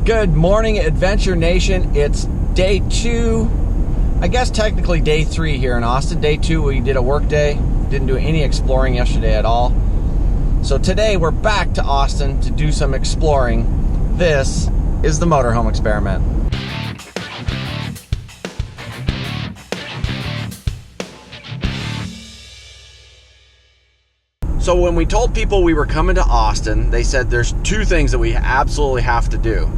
Good morning, Adventure Nation. It's day 2, I guess technically day 3 here in Austin. Day 2, we did a work day. Didn't do any exploring yesterday at all. So today we're back to Austin to do some exploring. This is the Motorhome Experiment. So when we told people we were coming to Austin, they said there's 2 things that we absolutely have to do.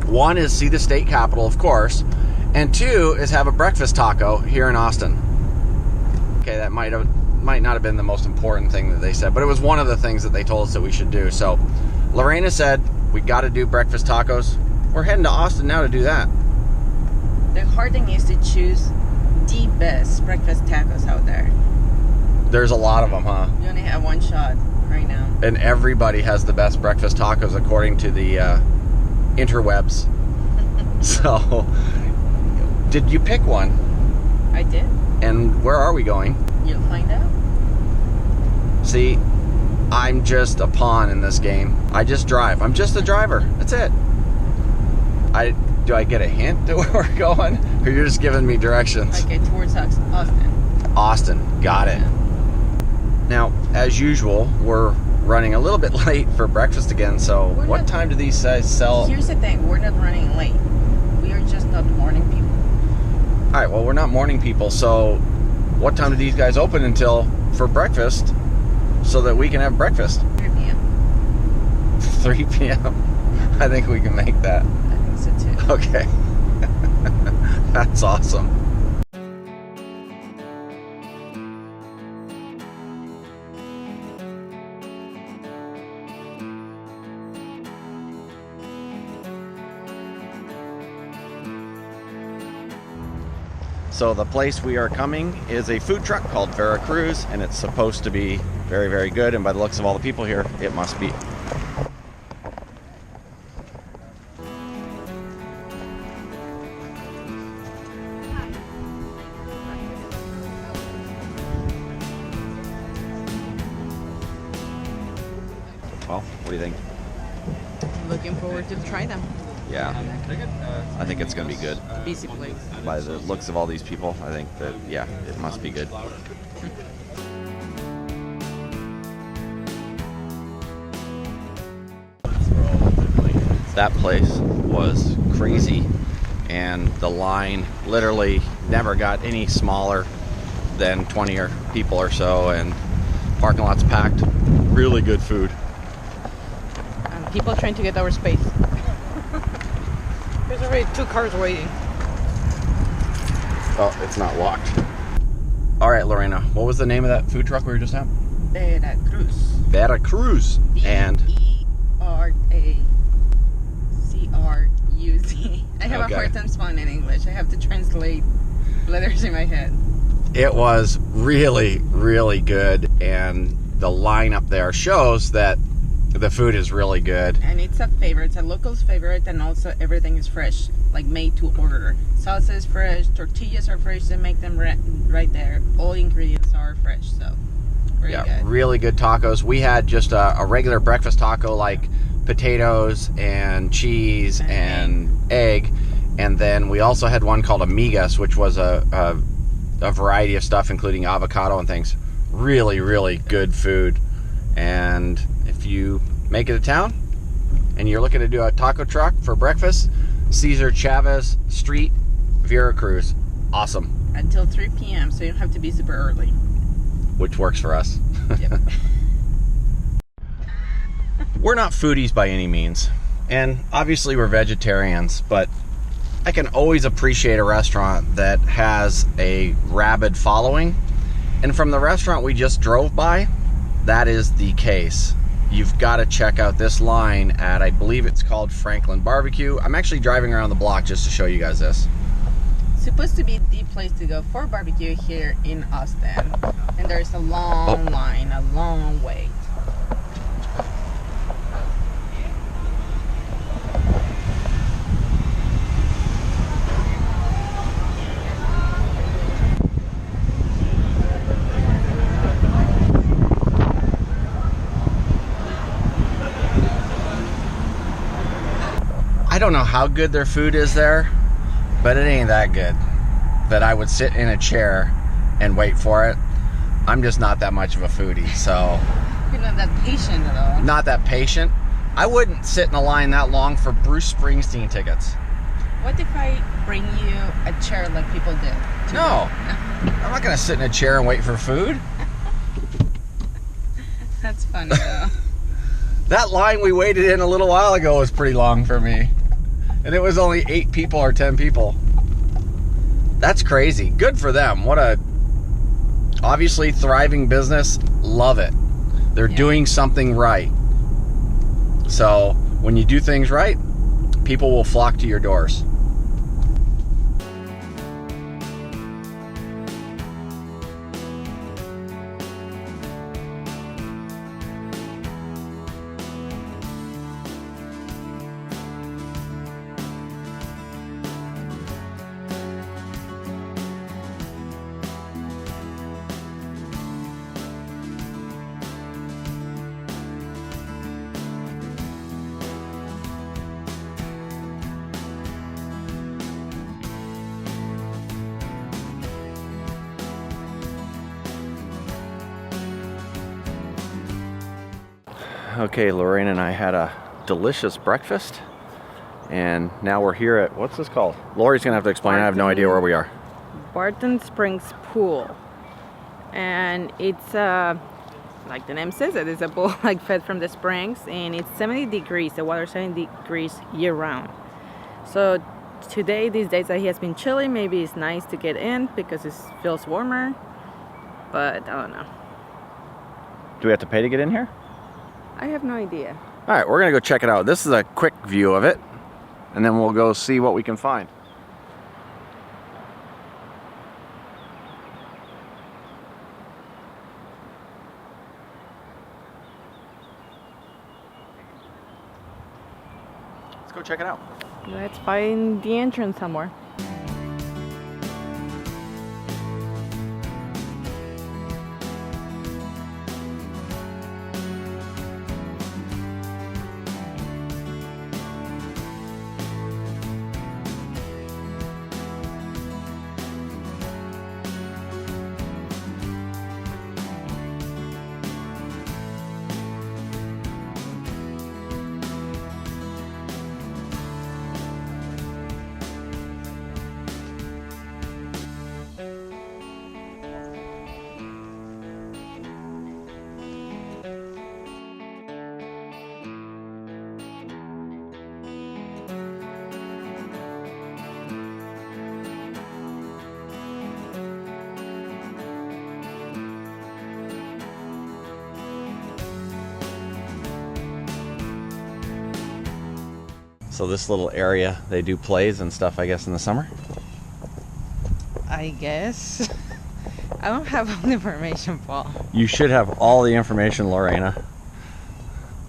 1 is see the state capitol, of course, and 2 is have a breakfast taco here in Austin. Okay, that might not have been the most important thing that they said, but it was one of the things that they told us that we should do. So Lorena said we got to do breakfast tacos. We're heading to Austin now to do that. The hard thing is to choose the best breakfast tacos out there. There's a lot of them, huh? You only have one shot right now. And everybody has the best breakfast tacos according to the interwebs. So, did you pick one? I did. And where are we going? You'll find out. See, I'm just a pawn in this game. I just drive. I'm just a driver. That's it. Do I get a hint to where we're going? Or you're just giving me directions? Okay, towards Austin. Austin. Got it. Now, as usual, we're running a little bit late for breakfast again, so what time do these guys sell? Here's the thing, we're not running late. We are just not morning people. Alright, well, we're not morning people, so what time do these guys open until for breakfast so that we can have breakfast? 3 p.m. 3 p.m. I think we can make that. I think so too. Okay. That's awesome. So the place we are coming is a food truck called Veracruz, and it's supposed to be very, very good, and by the looks of all the people here, it must be. Well, what do you think? Looking forward to try them. Yeah, I think it's going to be good. Busy place. By the looks of all these people, I think that, yeah, it must be good. That place was crazy, and the line literally never got any smaller than 20 people or so, and parking lot's packed. Really good food. People trying to get our space. There's already 2 cars waiting. Oh, it's not locked. All right, Lorena, what was the name of that food truck we were just at? Veracruz. Veracruz. And Veracruz. I have a hard time spelling in English. I have to translate letters in my head. It was really, really good, and the lineup there shows that the food is really good. And it's a favorite. It's a local's favorite, and also everything is fresh, like made to order. Salsa is fresh, tortillas are fresh, they make them right there. All ingredients are fresh, so very good. Really good tacos. We had just a regular breakfast taco, like potatoes and cheese and egg. And then we also had one called amigas, which was a variety of stuff, including avocado and things. Really, really good food. And if you make it to town and you're looking to do a taco truck for breakfast, Cesar Chavez Street, Veracruz. Awesome. Until 3 p.m., so you don't have to be super early. Which works for us. Yep. We're not foodies by any means, and obviously we're vegetarians, but I can always appreciate a restaurant that has a rabid following, and from the restaurant we just drove by, that is the case. You've got to check out this line at, I believe it's called Franklin Barbecue. I'm actually driving around the block just to show you guys this. It's supposed to be the place to go for barbecue here in Austin. And there's a long line, a long wait. I don't know how good their food is there, but it ain't that good that I would sit in a chair and wait for it. I'm just not that much of a foodie, so... You're not that patient at all. Not that patient. I wouldn't sit in a line that long for Bruce Springsteen tickets. What if I bring you a chair like people did? No. I'm not going to sit in a chair and wait for food. That's funny, though. That line we waited in a little while ago was pretty long for me. And it was only 8 people or 10 people. That's crazy. Good for them. What a obviously thriving business. Love it. They're doing something right. So when you do things right, people will flock to your doors. Okay, Lorraine and I had a delicious breakfast, and now we're here at, what's this called? Lori's gonna have to explain. I have no idea where we are. Barton Springs pool, and it's like the name says, it is a pool like fed from the springs, and it's 70 degrees. The water 70 degrees year round. So today, these days that he has been chilly, maybe it's nice to get in because it feels warmer, but I don't know. Do we have to pay to get in here? I have no idea. All right, we're gonna go check it out. This is a quick view of it, and then we'll go see what we can find. Let's go check it out. Let's find the entrance somewhere. So this little area, they do plays and stuff, I guess, in the summer? I guess. I don't have all the information, Paul. You should have all the information, Lorena.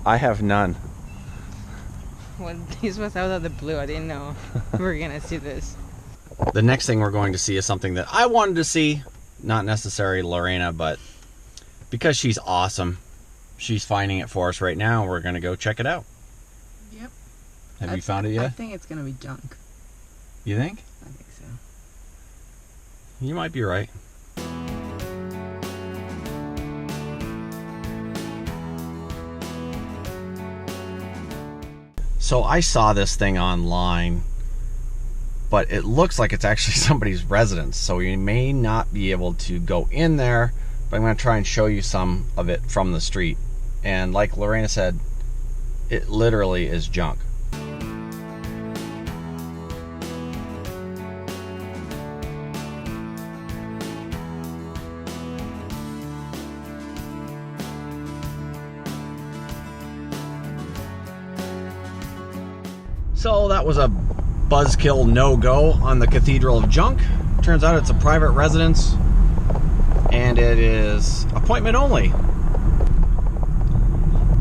I have none. Well, this was out of the blue. I didn't know we were going to see this. The next thing we're going to see is something that I wanted to see. Not necessarily Lorena, but because she's awesome, she's finding it for us right now. We're going to go check it out. Yep. Have you found it yet? I think it's going to be junk. You think? I think so. You might be right. So I saw this thing online, but it looks like it's actually somebody's residence. So you may not be able to go in there, but I'm going to try and show you some of it from the street. And like Lorena said, it literally is junk. So that was a buzzkill no-go on the Cathedral of Junk. Turns out it's a private residence, and it is appointment only.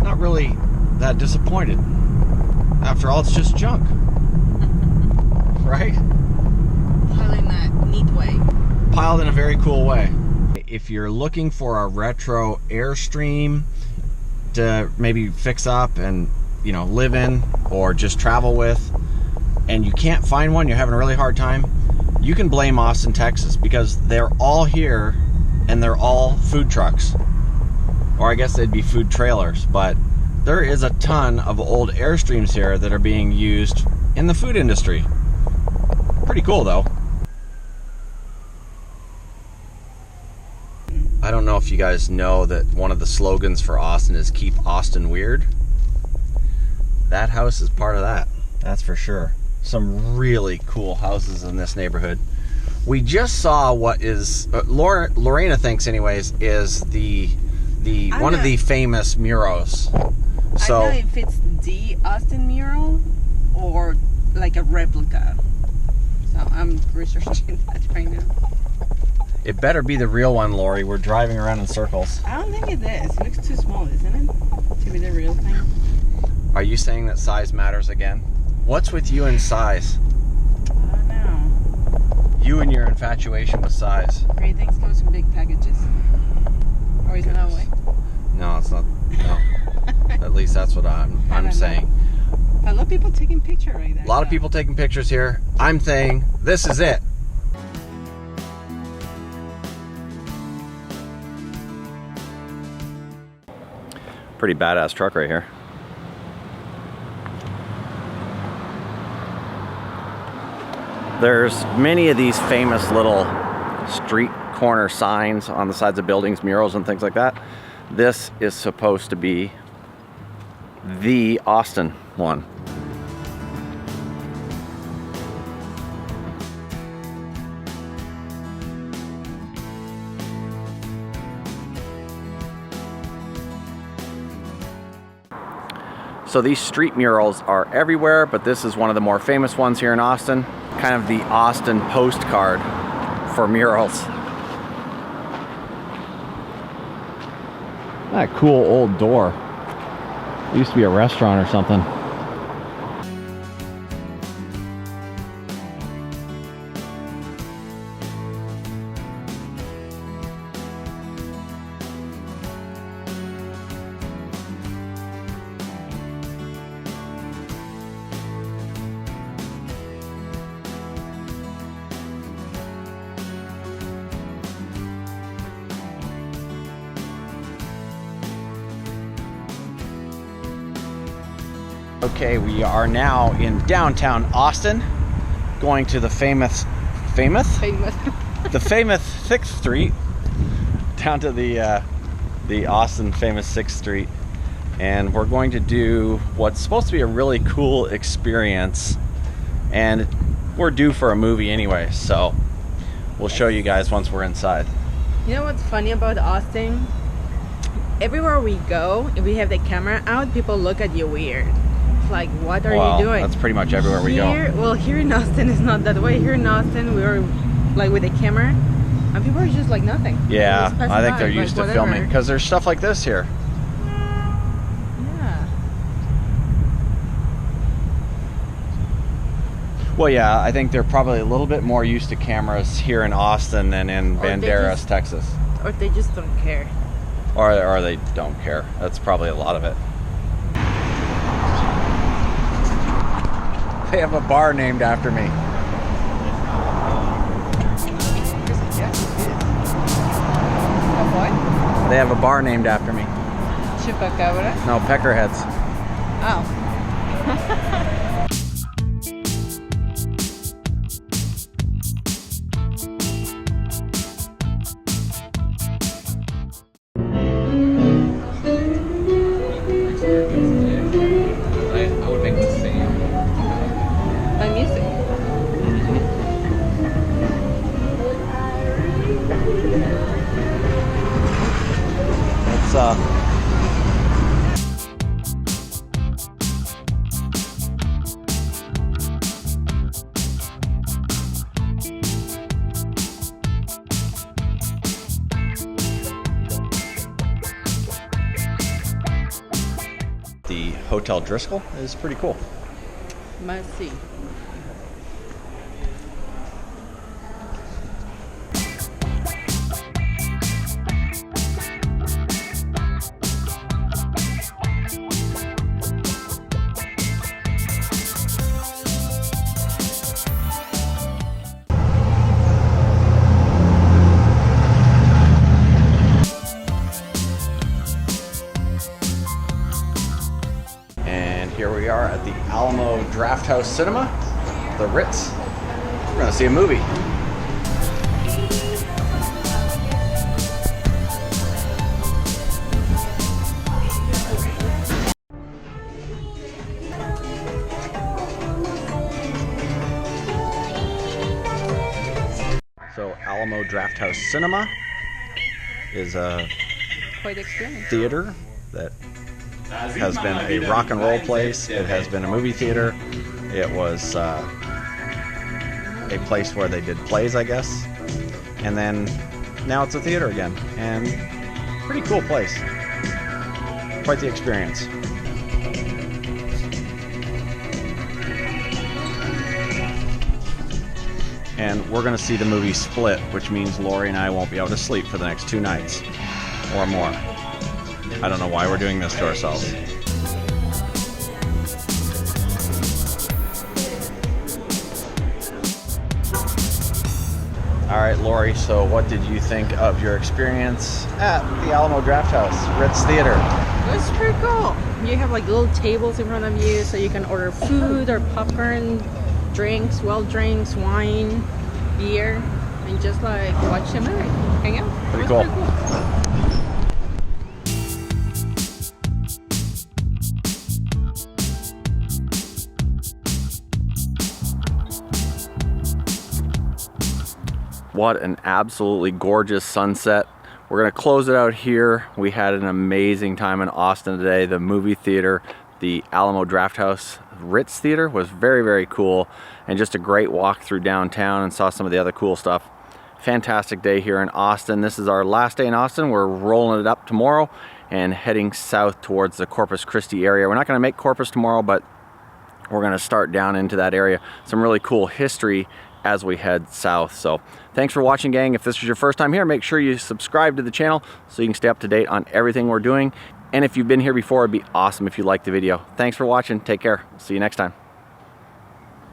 Not really that disappointed. After all, it's just junk. Right? Piled in a neat way. Piled in a very cool way. If you're looking for a retro Airstream to maybe fix up and live in or just travel with, and you can't find one, you're having a really hard time, you can blame Austin, Texas, because they're all here and they're all food trucks. Or I guess they'd be food trailers, but there is a ton of old Airstreams here that are being used in the food industry. Pretty cool though. I don't know if you guys know that one of the slogans for Austin is "Keep Austin Weird." That house is part of that, that's for sure. Some really cool houses in this neighborhood. We just saw what is Lorena thinks anyways is the one of the famous murals. So I don't know if it's the Austin mural or like a replica. So I'm researching that right now. it better be the real one, Lori. We're driving around in circles. I don't think it is. It looks too small, isn't it? To be the real thing. Are you saying that size matters again? What's with you and size? I don't know. You and your infatuation with size. Great things comes in big packages. Or is it that way? No, it's not. No. At least that's what I'm saying. A lot of people taking pictures right there. A lot of people taking pictures here. I'm saying this is it. Pretty badass truck right here. There's many of these famous little street corner signs on the sides of buildings, murals and things like that. This is supposed to be the Austin one. So these street murals are everywhere, but this is one of the more famous ones here in Austin. Kind of the Austin postcard for murals. That cool old door. It used to be a restaurant or something. Okay, we are now in downtown Austin, going to the famous the famous 6th Street, down to the Austin famous 6th Street, and we're going to do what's supposed to be a really cool experience, and we're due for a movie anyway, so we'll show you guys once we're inside. You know what's funny about Austin? Everywhere we go, if we have the camera out, people look at you weird. Like, what are you doing? That's pretty much everywhere we go. Well, here in Austin it's not that way. Here in Austin we were like with a camera and people are just like nothing. Yeah, I think they're used to filming because there's stuff like this here. Yeah. Well, yeah, I think they're probably a little bit more used to cameras here in Austin than in Banderas, Texas. Or they just don't care. Or they don't care. That's probably a lot of it. They have a bar named after me. What? They have a bar named after me. Chupacabra? No, Peckerheads. Oh. I would make the same. My music. Let's the Hotel Driscoll is pretty cool. Must see. Alamo Drafthouse Cinema, the Ritz. We're gonna see a movie. So Alamo Drafthouse Cinema is a Quite experience. theater that has been a rock and roll place. It has been a movie theater. It was a place where they did plays, I guess. And then now it's a theater again. And pretty cool place. Quite the experience. And we're going to see the movie Split, which means Lori and I won't be able to sleep for the next 2 nights or more. I don't know why we're doing this to ourselves. All right, Lori, so what did you think of your experience at the Alamo Drafthouse Ritz Theater? It's pretty cool. You have like little tables in front of you so you can order food or popcorn, drinks, drinks, wine, beer, and just like watch a movie, hang out. Pretty cool. What an absolutely gorgeous sunset. We're gonna close it out here. We had an amazing time in Austin today. The movie theater, the Alamo Drafthouse Ritz Theater, was very, very cool, and just a great walk through downtown and saw some of the other cool stuff. Fantastic day here in Austin. This is our last day in Austin. We're rolling it up tomorrow and heading south towards the Corpus Christi area. We're not gonna make Corpus tomorrow, but we're gonna start down into that area. Some really cool history as we head south. So thanks for watching, gang. If this was your first time here, make sure you subscribe to the channel so you can stay up to date on everything we're doing. And if you've been here before, it'd be awesome if you liked the video. Thanks for watching. Take care. See you next time.